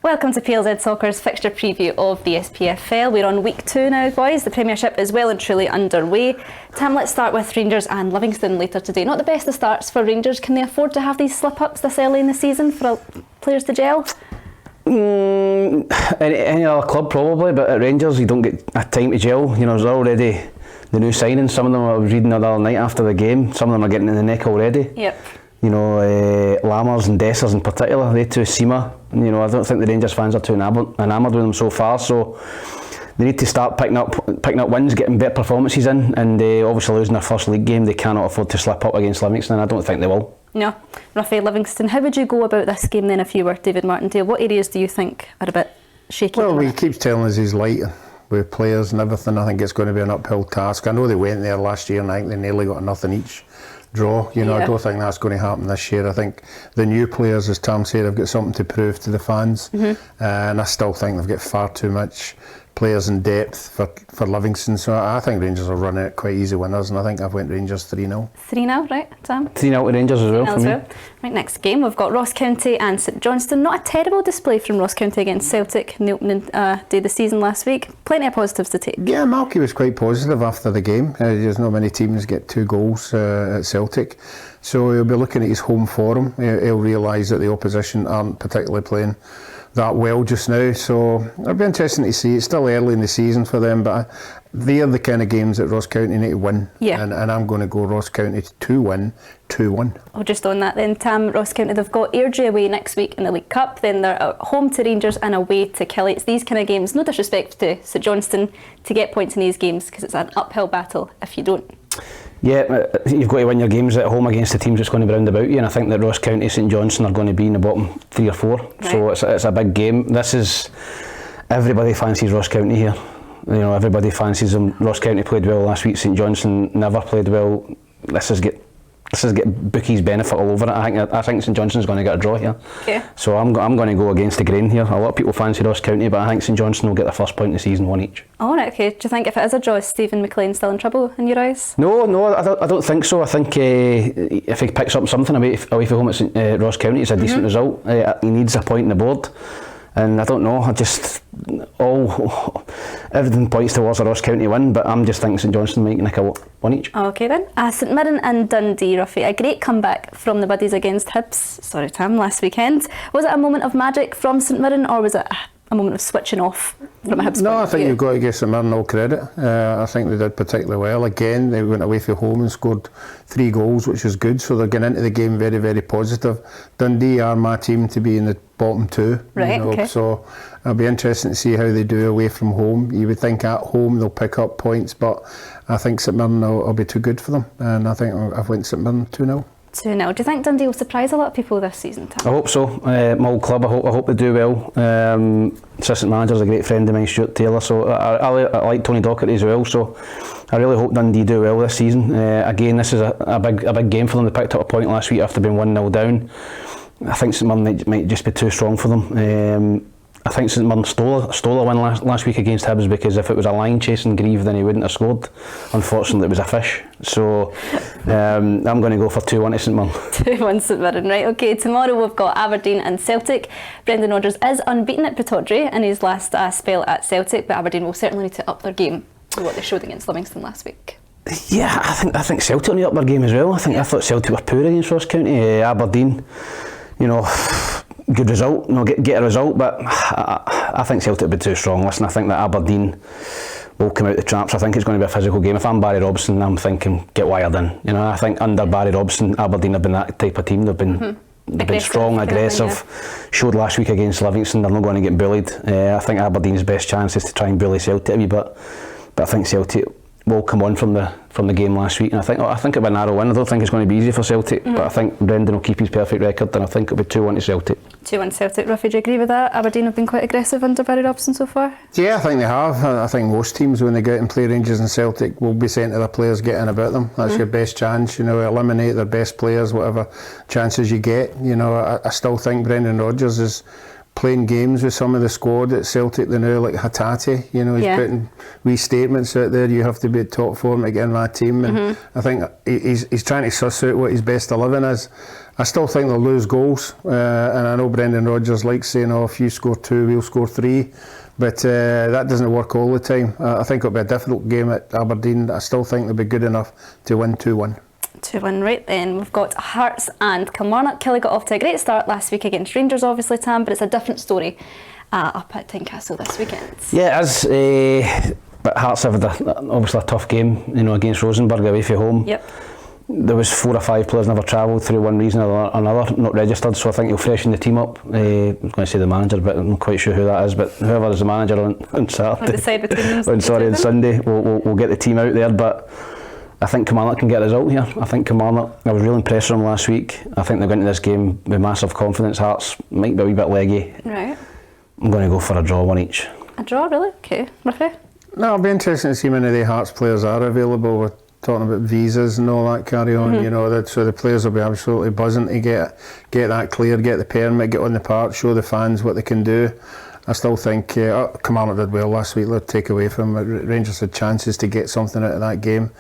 Welcome to PLZ Soccer's fixture preview of the SPFL. We're on week 2 now, boys. The Premiership is well and truly underway. Tam, let's start with Rangers and Livingston later today. Not the best of starts for Rangers. Can they afford to have these slip-ups this early in the season for players to gel? Any other club probably, but at Rangers you don't get a time to gel. You know, there's already the new signings. Some of them I was reading the other night after the game. Some of them are getting in the neck already. Yep. You know, Lammers and Dessers in particular, they two Seema. You know, I don't think the Rangers fans are too enamoured with them so far. So they need to start picking up wins, getting better performances in, and obviously losing their first league game, they cannot afford to slip up against Livingston. I don't think they will. No. Rafi, Livingston, how would you go about this game then if you were David Martindale? What areas do you think are a bit shaky? Well, he keeps telling us he's light with players and everything. I think it's going to be an uphill task. I know they went there last year and I think they nearly got nothing each draw. You know, yeah. I don't think that's going to happen this year. I think the new players, as Tam said, have got something to prove to the fans, and I still think they've got far too much players in depth for Livingston. So I think Rangers will run it quite easy winners, and I think I've went Rangers 3-0. 3-0, right, Tam? 3-0 to Rangers as well for me. Right, next game we've got Ross County and St Johnstone. Not a terrible display from Ross County against Celtic in the opening day of the season last week. Plenty of positives to take. Yeah, Malky was quite positive after the game. There's not many teams get 2 goals at Celtic, so he'll be looking at his home form. He'll realise that the opposition aren't particularly playing that well just now, so it'll be interesting to see. It's still early in the season for them, but they're the kind of games that Ross County need to win. Yeah. And I'm going to go Ross County to win 2-1. Oh, just on that then, Tam, Ross County, they've got Airdrie away next week in the League Cup, then they're at home to Rangers and away to Killie. It's these kind of games, no disrespect to St Johnstone, to get points in these games because it's an uphill battle if you don't. Yeah, you've got to win your games at home against the teams that's going to be round about you, and I think that Ross County, St Johnstone are going to be in the bottom 3 or 4, right. So it's a big game. Everybody fancies Ross County here. You know, everybody fancies them. Ross County played well last week, St Johnstone never played well. This is get bookies benefit all over it. I think St Johnstone's going to get a draw here. Okay. So I'm going to go against the grain here. A lot of people fancy Ross County, but I think St Johnstone will get the first point of the season, 1 each. Oh, right, okay. Do you think if it is a draw, is Stephen McLean still in trouble in your eyes? No, I don't think so. I think if he picks up something away from home at Ross County, it's a decent result. He needs a point on the board. And I don't know, everything points towards a Ross County win, but I'm just thinking St Johnstone might nick a 1 each. Okay then. St Mirren and Dundee, Ruffy. A great comeback from the Buddies against Hibs, Tam, last weekend. Was it a moment of magic from St Mirren, or was it a moment of switching off from a Hibs? No, I think you've got to give St Mirren all credit. I think they did particularly well. Again, they went away from home and scored 3 goals, which is good, so they're getting into the game very, very positive. Dundee are my team to be in the bottom 2. Right, okay. So it'll be interesting to see how they do away from home. You would think at home they'll pick up points, but I think St Mirren will be too good for them, and I think I've went St Mirren 2-0. 2-0. Do you think Dundee will surprise a lot of people this season, Tom? I hope so. My old club, I hope they do well. Assistant manager's a great friend of mine, Stuart Taylor, so I like Tony Docherty as well, so I really hope Dundee do well this season. Again, this is a big game for them. They picked up a point last week after being 1-0 down. I think St Mirren might just be too strong for them. I think St Mirren stole a win last week against Hibs, because if it was a line chasing Grieve, then he wouldn't have scored. Unfortunately, it was a fish. So I'm going to go for 2-1 to St Mirren. 2-1 St Mirren, right. Okay, tomorrow we've got Aberdeen and Celtic. Brendan Rodgers is unbeaten at Pittodrie in his last spell at Celtic, but Aberdeen will certainly need to up their game to what they showed against Livingston last week. Yeah, I think Celtic need to up their game as well. I thought Celtic were poor against Ross County. Aberdeen, you know, good result, get a result, but I think Celtic will be too strong. Listen, I think that Aberdeen will come out the traps. I think it's going to be a physical game. If I'm Barry Robson, I'm thinking get wired in. You know, I think under Barry Robson, Aberdeen have been that type of team. They've been strong, aggressive. Showed last week against Livingston, they're not going to get bullied. I think Aberdeen's best chance is to try and bully Celtic a wee bit, but I think Celtic will come on from the game last week, and I think it'll be a narrow win. I don't think it's going to be easy for Celtic, but I think Brendan will keep his perfect record, and I think it'll be 2-1 to Celtic. 2-1 Celtic. Ruffy, do you agree with that? Aberdeen have been quite aggressive under Barry Robson so far? Yeah, I think they have. I think most teams, when they go out and play Rangers and Celtic, will be saying to their players, get in about them. That's your best chance, you know, eliminate their best players, whatever chances you get. You know, I still think Brendan Rodgers is playing games with some of the squad at Celtic they now, like Hatate, you know, he's putting wee statements out there, you have to be at top form to get in that team, and I think he's trying to suss out what his best 11 is. I still think they'll lose goals, and I know Brendan Rodgers likes saying, oh, if you score 2, we'll score 3, but that doesn't work all the time. I think it'll be a difficult game at Aberdeen. I still think they'll be good enough to win 2-1. 2-1, right then. We've got Hearts and Kilmarnock. Killie got off to a great start last week against Rangers, obviously, Tam, but it's a different story up at Tynecastle this weekend. Yeah, it is. But Hearts have had obviously a tough game, you know, against Rosenborg away from home. Yep. There was 4 or 5 players never travelled through one reason or another, not registered, so I think he'll freshen the team up. I was going to say the manager, but I'm not quite sure who that is, but whoever is the manager on Saturday, decide between them. on Sunday, we'll get the team out there, but I think Kilmarnock can get a result here. I think Kilmarnock, I was really impressed with them last week. I think they're going into this game with massive confidence. Hearts might be a wee bit leggy. Right. I'm going to go for a draw, 1 each. A draw, really? Okay. Ruffy? No, it'll be interesting to see many of the Hearts players are available. We're talking about visas and all that carry on, you know, so the players will be absolutely buzzing to get that cleared, get the permit, get on the park, show the fans what they can do. I still think Kilmarnock did well last week. Let's take away from it. Rangers had chances to get something out of that game.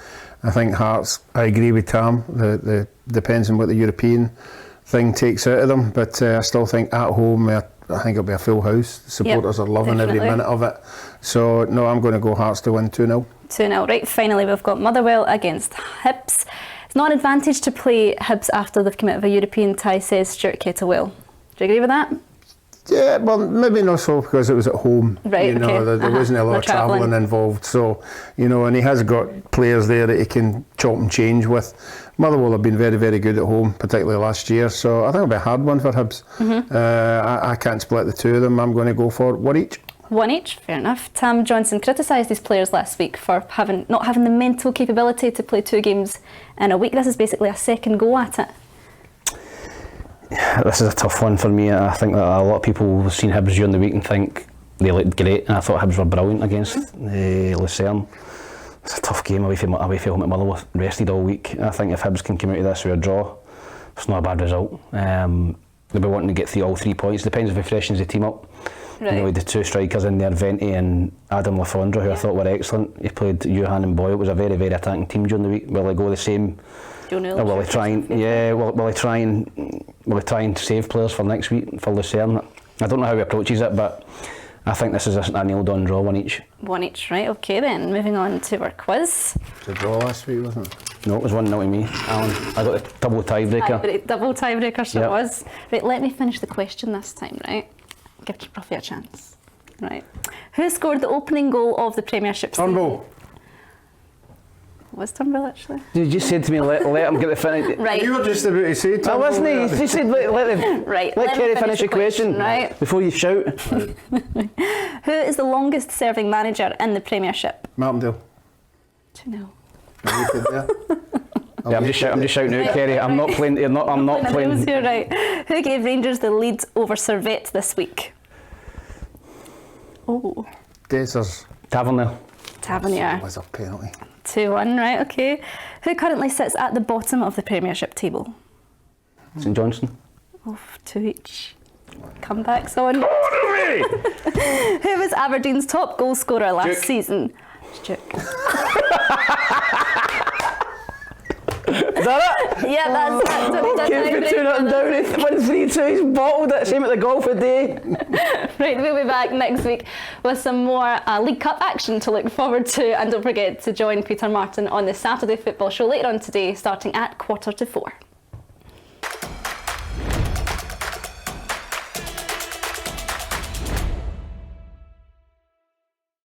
I think Hearts, I agree with Tam, the depends on what the European thing takes out of them, but I still think at home, I think it'll be a full house. The supporters are loving every minute of it. So, no, I'm going to go Hearts to win 2-0. 2-0, right. Finally, we've got Motherwell against Hibs. It's not an advantage to play Hibs after they've come out of a European tie, says Stuart Kettlewell. Do you agree with that? Yeah, well, maybe not so because it was at home. Right, you know, there wasn't a lot of travelling involved. So, you know, and he has got players there that he can chop and change with. Motherwell have been very, very good at home, particularly last year. So I think it'll be a hard one for Hibs. I can't split the two of them. I'm going to go for 1 each. 1 each, fair enough. Tam Johnson criticised these players last week for not having the mental capability to play 2 games in a week. This is basically a second go at it. This is a tough one for me. I think that a lot of people have seen Hibs during the week and think they looked great, and I thought Hibs were brilliant against Lucerne. It's a tough game away from home at Motherwell, rested all week. I think if Hibs can come out of this with a draw, it's not a bad result. They'll be wanting to get all 3 points. Depends if he freshens the team up. Right. You know, with the 2 strikers in there, Venti and Adam Lafondra, who I thought were excellent. He played Johan and Boyle. It was a very, very attacking team during the week. Will they go the same? Will he try and will he try and save players for next week for Lucerne? I don't know how he approaches it, but I think this is a nailed on draw, 1 each. 1 each, right? Okay then. Moving on to our quiz. It was a draw last week, wasn't it? No, it was 1-0 to me, Alan. I got the double tiebreaker. Double tiebreaker, so it was. Right, let me finish the question this time, right? Give Ruffy a chance. Right. Who scored the opening goal of the Premiership season? Turnbull. Was Turnbull actually? You just said to me, let him get the finish. Right. You were just about to say Turnbull. Listen, you just said let Kerry finish the question right. before you shout. Who is the longest serving manager in the Premiership? Martindale. 2-0. Yeah, I'm just shouting out, Kerry. I'm not playing. I'm not playing. Here, right. Who gave Rangers the lead over Servette this week? Oh. Dessers. Tavernier. That was a penalty. 2-1, right, okay. Who currently sits at the bottom of the Premiership table? St Johnstone. Oh, 2 each. Comebacks on. Who was Aberdeen's top goal scorer last season? Stuart. Is that it? Yeah, that's it. Keep it 2-0 down. It wins 3-2. He's bottled it. Same at the golf a day. Right, we'll be back next week with some more League Cup action to look forward to. And don't forget to join Peter Martin on the Saturday Football Show later on today, starting at 3:45.